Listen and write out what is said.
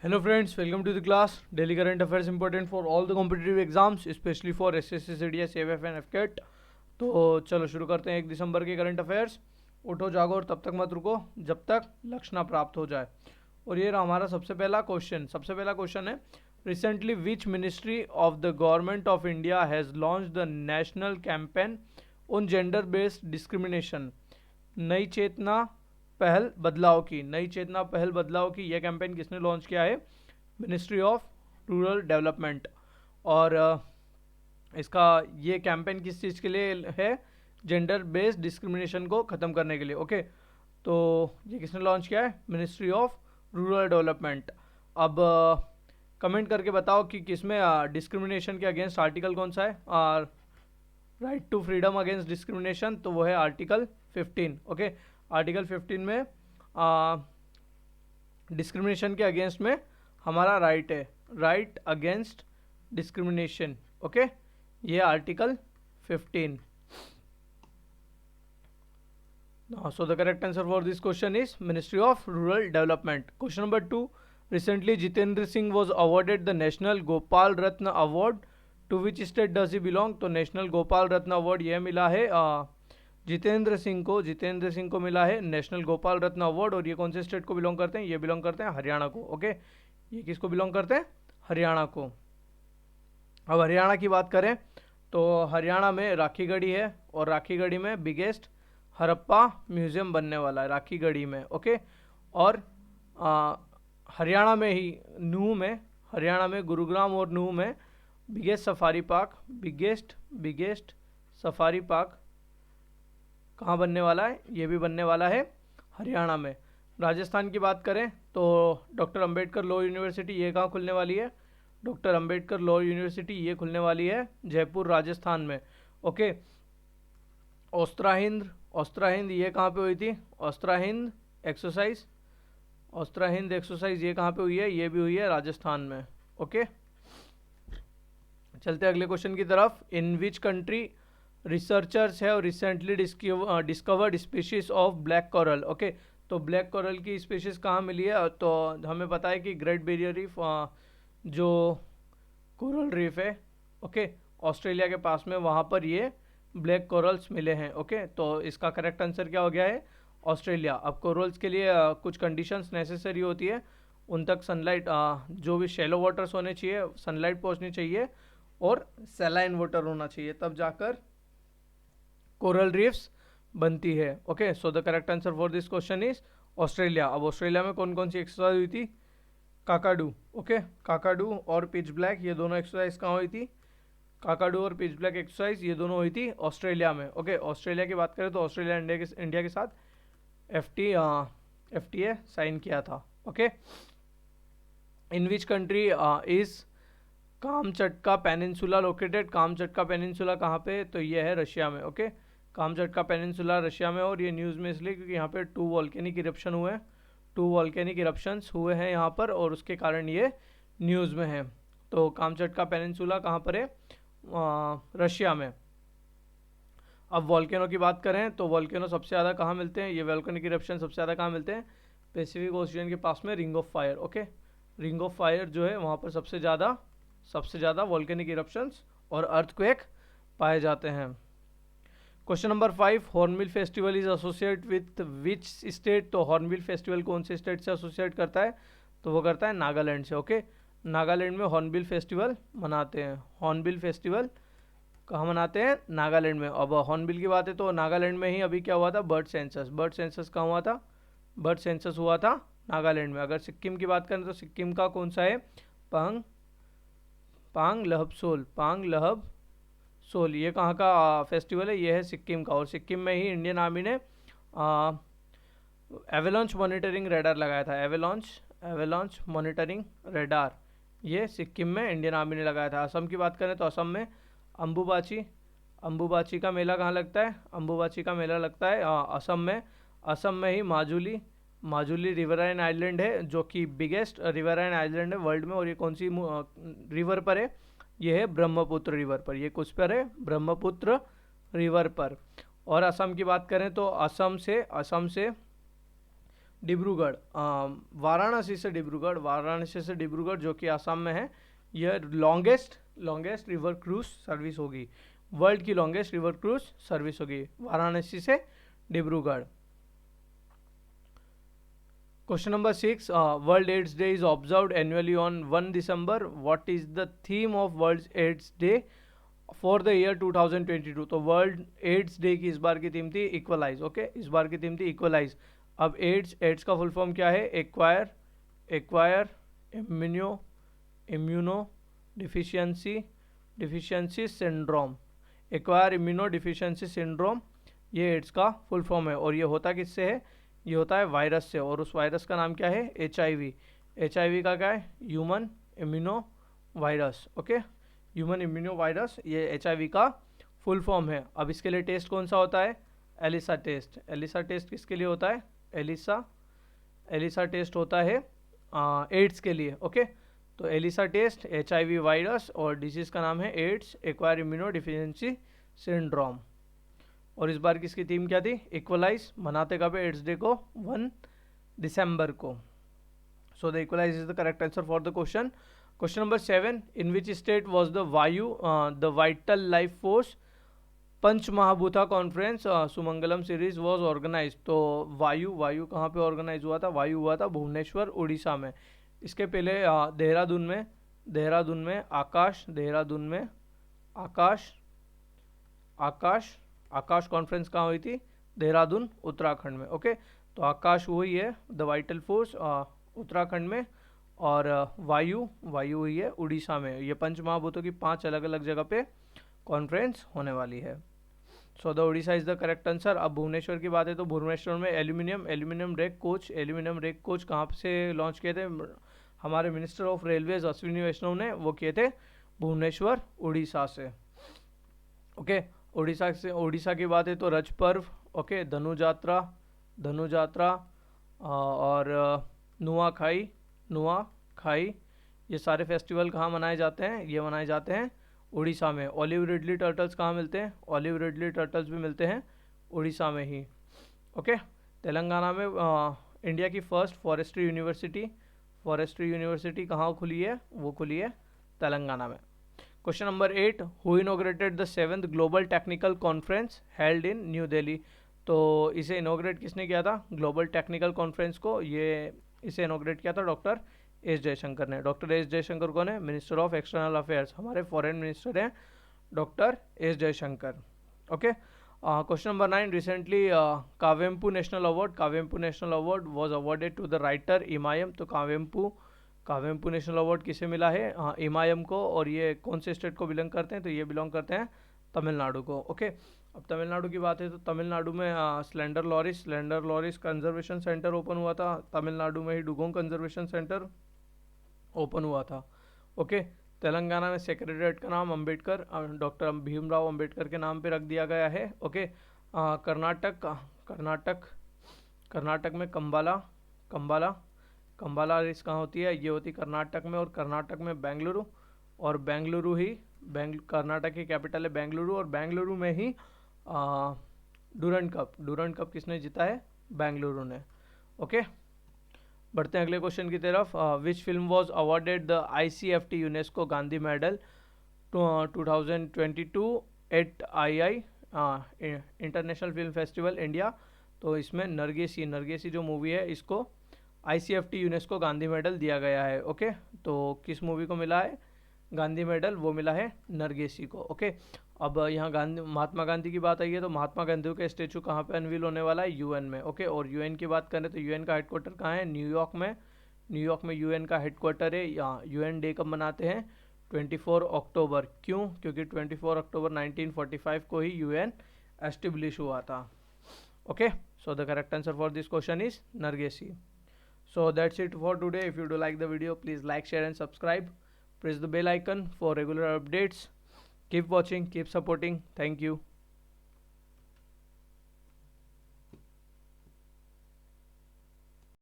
Hello friends, welcome to the class. Daily current affairs important for all the competitive exams, especially for SSC, CDS, AFF and FCAT. तो चलो शुरू करते हैं 1 दिसंबर के current affairs. उठो जागो और तब तक मत रुको जब तक लक्ष्य ना प्राप्त हो जाए। और ये रहा हमारा सबसे पहला क्वेश्चन है recently which ministry of the government of India has launch the national campaign on gender based discrimination. नई चेतना पहल बदलाव की यह कैंपेन किसने लॉन्च किया है? Ministry of rural development. और इसका ये कैंपेन किस चीज़ के लिए है? जेंडर बेस्ड डिस्क्रिमिनेशन को ख़त्म करने के लिए। ओके, तो ये किसने लॉन्च किया है? Ministry of rural development. अब कमेंट करके बताओ कि किसमें डिस्क्रिमिनेशन के अगेंस्ट आर्टिकल कौन सा है? Right to freedom against discrimination, तो वो है आर्टिकल 15। ओके, आर्टिकल 15 में डिस्क्रिमिनेशन के अगेंस्ट में हमारा राइट है, राइट अगेंस्ट डिस्क्रिमिनेशन। ओके, ये article 15। So the correct answer for this question is Ministry of Rural Development. Question number 2. Recently, Jitendra Singh was awarded the National Gopal Ratna Award. To which state does he belong? तो national Gopal रत्न award यह मिला है जितेंद्र सिंह को मिला है national Gopal रत्न award. और ये कौन से स्टेट को बिलोंग करते हैं? ये बिलोंग करते हैं हरियाणा को। ओके, ये किसको बिलोंग करते हैं? हरियाणा को। अब हरियाणा की बात करें तो हरियाणा में राखीगढ़ी है और राखीगढ़ी में बिगेस्ट हरप्पा म्यूजियम बनने वाला है राखीगढ़ी में। ओके, और हरियाणा में ही नूह में, हरियाणा में गुरुग्राम और नूह में बिगेस्ट सफारी पार्क कहाँ बनने वाला है? ये भी बनने वाला है हरियाणा में। राजस्थान की बात करें तो डॉक्टर अंबेडकर लॉ यूनिवर्सिटी ये कहाँ खुलने वाली है? डॉक्टर अंबेडकर लॉ यूनिवर्सिटी ये खुलने वाली है जयपुर राजस्थान में। ओके, औस्त्रा हिंद ये कहाँ पे हुई थी? औस्त्रा हिंद एक्सरसाइज ये कहाँ पे हुई है? ये भी हुई है राजस्थान में। ओके, चलते अगले क्वेश्चन की तरफ। In which country researchers have recently discovered species of black coral. Okay, तो ब्लैक कोरल की स्पीशीज कहाँ मिली है? तो हमें पता है कि ग्रेट बैरियर रीफ जो कोरल रीफ है, ओके, ऑस्ट्रेलिया के पास में, वहाँ पर ये ब्लैक कोरल्स मिले हैं। ओके, तो इसका करेक्ट आंसर क्या हो गया है? ऑस्ट्रेलिया। अब कोरल्स के लिए कुछ कंडीशंस नेसेसरी होती है, उन तक सनलाइट जो भी शैलो वाटर्स होने चाहिए, सनलाइट पहुँचनी चाहिए और सैलाइन वाटर होना चाहिए, तब जाकर कोरल रीफ्स बनती है। Okay, so the correct answer for this question is Australia. अब ऑस्ट्रेलिया में कौन कौन सी एक्सरसाइज हुई थी? काकाडू। ओके, काकाडू और पिच ब्लैक ये दोनों एक्सरसाइज कहाँ हुई थी? काकाडू और पिच ब्लैक एक्सरसाइज ये दोनों हुई थी ऑस्ट्रेलिया में। ओके, ऑस्ट्रेलिया की बात करें तो ऑस्ट्रेलिया इंडिया के साथ FTA साइन किया था। Okay, in which country is Kamchatka peninsula located? Kamchatka peninsula कहाँ पे? तो ये है रशिया में। ओके, कामचटका पेनिनसुला रशिया में। और ये न्यूज़ में इसलिए क्योंकि यहाँ पे 2 वॉल्केनिक इरप्शंस हुए हैं यहाँ पर, और उसके कारण ये न्यूज़ में है। तो कामचटका पेनिनसुला कहाँ पर है? रशिया में। अब वॉल्केनो की बात करें तो वॉल्केनो सबसे ज़्यादा कहाँ मिलते हैं? ये वॉल्केनिक इरप्शन सबसे ज़्यादा कहाँ मिलते हैं? पैसिफिक ओशियन के पास में ring of fire. Okay, ring of fire जो है वहाँ पर सबसे ज़्यादा वॉल्केनिक इरप्शंस और अर्थक्वेक पाए जाते हैं। Question number 5, hornbill festival is associate with which state? तो हॉर्नबिल फेस्टिवल कौन से स्टेट से एसोसिएट करता है? तो वो करता है नागालैंड से। ओके, नागालैंड में हॉर्नबिल फेस्टिवल मनाते हैं। हॉर्नबिल फेस्टिवल कहाँ मनाते हैं? नागालैंड में। अब हॉर्नबिल की बात है तो नागालैंड में ही अभी क्या हुआ था? बर्ड सेंसस कहाँ हुआ था? बर्ड सेंसस हुआ था नागालैंड में। अगर सिक्किम की बात करें तो सिक्किम का कौन सा है? पांग लहब सोल ये कहाँ का फेस्टिवल है? ये है सिक्किम का। और सिक्किम में ही इंडियन आर्मी ने एवेलॉन्च मॉनिटरिंग रेडार लगाया था। एवेलॉन्च मॉनिटरिंग रेडार ये सिक्किम में इंडियन आर्मी ने लगाया था। असम की बात करें तो असम में अंबुबाची का मेला कहाँ लगता है? अंबुबाची का मेला लगता है असम में ही माजुली रिवराइन आइलैंड है, जो कि बिगेस्ट रिवराइन आइलैंड है वर्ल्ड में। और ये कौन सी रिवर पर है? ये है ब्रह्मपुत्र रिवर पर। ये कुछ पर है? ब्रह्मपुत्र रिवर पर। और असम की बात करें तो असम से डिब्रूगढ़, वाराणसी से डिब्रूगढ़ जो कि आसाम में है, यह लॉन्गेस्ट रिवर क्रूज सर्विस होगी, वर्ल्ड की लॉन्गेस्ट रिवर क्रूज सर्विस होगी वाराणसी से Dibrugarh. Question number 6, world AIDS day is observed annually on 1 December, what is the theme of world AIDS day for the year 2022। तो वर्ल्ड एड्स डे की इस बार की theme थी equalise. Okay, इस बार की theme थी इक्वलाइज। अब एड्स का फुल फॉर्म क्या है? Acquire immuno deficiency syndrome, acquire immuno deficiency syndrome, ये एड्स का फुल फॉर्म है। और ये होता किससे है? ये होता है वायरस से, और उस वायरस का नाम क्या है? HIV। HIV का क्या है? Human immuno virus. Okay, human immuno virus, ये HIV का फुल फॉर्म है। अब इसके लिए टेस्ट कौन सा होता है? Elisa test. एलिसा टेस्ट किसके लिए होता है? एलिसा टेस्ट होता है एड्स के लिए। ओके, तो एलिसा टेस्ट HIV वायरस, और डिजीज़ का नाम है AIDS, acquired immuno deficiency syndrome. और इस बार किसकी थीम क्या थी? इक्वलाइज। मनाते कब है एड्स डे को? 1 दिसंबर को। So the equalise is the correct answer for the question. Question number 7, in which state was the vital life force Panch Mahabhuta conference Sumangalam series was organise. तो वायु कहाँ पे ऑर्गेनाइज हुआ था? वायु हुआ था भुवनेश्वर उड़ीसा में। इसके पहले देहरादून में आकाश कॉन्फ्रेंस कहाँ हुई थी? देहरादून उत्तराखंड में। ओके, तो आकाश हुई है द वाइटल फोर्स उत्तराखंड में, और वायु हुई है उड़ीसा में। ये पंच महाभूतों की 5 अलग अलग जगह पे कॉन्फ्रेंस होने वाली है। So the Orissa is the correct answer. अब भुवनेश्वर की बात है तो भुवनेश्वर में एल्यूमिनियम रेक कोच कहाँ से लॉन्च किए थे? हमारे मिनिस्टर ऑफ रेलवेज अश्विनी वैष्णव ने वो किए थे भुवनेश्वर उड़ीसा से। ओके, उड़ीसा की बात है तो रज पर्व, ओके, धनु यात्रा और नुआखाई, ये सारे फेस्टिवल कहाँ मनाए जाते हैं? ये मनाए जाते हैं उड़ीसा में। ऑलिव रिडली टर्टल्स कहाँ मिलते हैं? ऑलिव रिडली टर्टल्स भी मिलते हैं उड़ीसा में ही। ओके, तेलंगाना में इंडिया की फर्स्ट फॉरेस्ट्री यूनिवर्सिटी कहाँ खुली है? वो खुली है तेलंगाना में। Question number 8, who inaugurated the 7th global technical conference held in new Delhi. तो इसे इनोग्रेट किसने किया था? ग्लोबल टेक्निकल कॉन्फ्रेंस को इसे इनोग्रेट किया था डॉक्टर एस जयशंकर ने। डॉक्टर एस जयशंकर कौन है? मिनिस्टर ऑफ एक्सटर्नल अफेयर्स, हमारे फॉरेन मिनिस्टर हैं doctor S Jaishankar. Okay, question number 9, recently Kuvempu national award was awarded to the writer Imayam. तो कावेम्पू नेशनल अवार्ड किसे मिला है? इमायम को। और ये कौन से स्टेट को बिलोंग करते हैं? तो ये बिलोंग करते हैं तमिलनाडु को। ओके, अब तमिलनाडु की बात है तो तमिलनाडु में slender loris conservation centre open हुआ था। तमिलनाडु में ही डुगोंग कंजर्वेशन सेंटर ओपन हुआ था। ओके, तेलंगाना में सेक्रेटरीट का नाम डॉक्टर भीमराव अंबेडकर के नाम पे रख दिया गया है। ओके, कर्नाटक में कंबाला रेस कहाँ होती है? ये होती कर्नाटक में, और कर्नाटक में बेंगलुरु, और कर्नाटक की कैपिटल है बेंगलुरु, और बेंगलुरु में ही डूरंड कप किसने जीता है? बेंगलुरु ने। ओके, बढ़ते हैं अगले क्वेश्चन की तरफ। Which film was awarded the ICFT UNESCO Gandhi medal 2022 at II international film festival India. तो इसमें नरगेसी जो मूवी है इसको ICFT यूनेस्को गांधी मेडल दिया गया है। ओके, तो किस मूवी को मिला है गांधी मेडल? वो मिला है नरगेसी को। ओके, अब यहाँ महात्मा गांधी की बात आई है तो महात्मा गांधी का स्टेचू कहाँ पे अनवील होने वाला है? UN में। ओके, और UN की बात करें तो UN का हेडक्वार्टर कहाँ है? न्यूयॉर्क में UN का हेडक्वार्टर है। यहाँ UN डे कब मनाते हैं? 24 अक्टूबर। क्यों? क्योंकि 24 अक्टूबर 1945 को ही UN एस्टेब्लिश हुआ था। Okay, so the correct answer for this question is Narges. So that's it for today. If you do like the video, please like, share and subscribe. Press the bell icon for regular updates. Keep watching, keep supporting. Thank you.